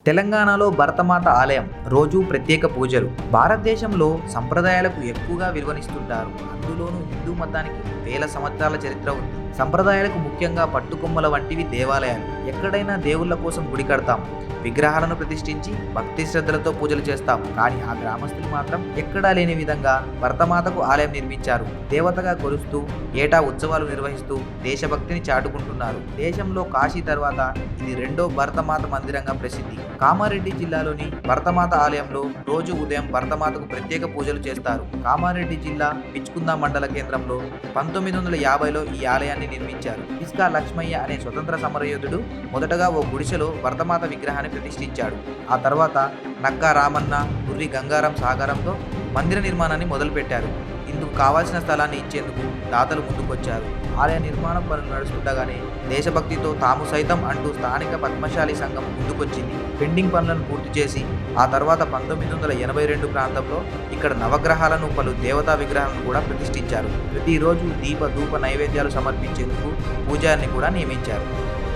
తెలంగాణలో భరతమాత ఆలయం రోజు ప్రత్యేక పూజలు. భారతదేశంలో సంప్రదాయాలకు ఎక్కువగా విలువనిస్తుంటారు. అందులోనూ హిందూ మతానికి వేల సంవత్సరాల చరిత్ర ఉంది. సంప్రదాయాలకు ముఖ్యంగా పట్టుకొమ్మల వంటివి దేవాలయాలు. ఎక్కడైనా దేవుళ్ళ కోసం గుడి కడతాం, విగ్రహాలను ప్రతిష్ఠించి భక్తి శ్రద్ధలతో పూజలు చేస్తాం. కానీ ఆ గ్రామస్తులు మాత్రం ఎక్కడా లేని విధంగా భరతమాతకు ఆలయం నిర్మించారు. దేవతగా కొలుస్తూ ఏటా ఉత్సవాలు నిర్వహిస్తూ దేశభక్తిని చాటుకుంటున్నారు. దేశంలో కాశీ తర్వాత ఇది రెండో భరతమాత మందిరంగా ప్రసిద్ధి. కామారెడ్డి జిల్లాలోని భరతమాత ఆలయంలో రోజు ఉదయం భరతమాతకు ప్రత్యేక పూజలు చేస్తారు. కామారెడ్డి జిల్లా పిచ్కుంద మండల కేంద్రంలో 1950లో ఈ ఆలయాన్ని నిర్మించారు. ఇస్కా లక్ష్మయ్య అనే స్వతంత్ర సమరయోధుడు మొదటగా ఓ గుడిసెలో భరతమాత విగ్రహాన్ని ప్రతిష్ఠించాడు. ఆ తర్వాత నక్కా రామన్న, గుర్రి గంగారం సహకారంతో మందిర నిర్మాణాన్ని మొదలుపెట్టారు. ఇందుకు కావాల్సిన స్థలాన్ని ఇచ్చేందుకు దాతలు ముందుకొచ్చారు. ఆలయ నిర్మాణం పనులు నడుస్తుండగానే దేశభక్తితో తాము సైతం అంటూ స్థానిక పద్మశాలి సంఘం ముందుకొచ్చింది. పెండింగ్ పనులను పూర్తి చేసి ఆ తర్వాత 1982 ప్రాంతంలో ఇక్కడ నవగ్రహాలను, పలు దేవతా విగ్రహాలను కూడా ప్రతిష్ఠించారు. ప్రతిరోజు దీప ధూప నైవేద్యాలు సమర్పించేందుకు పూజారిని కూడా నియమించారు.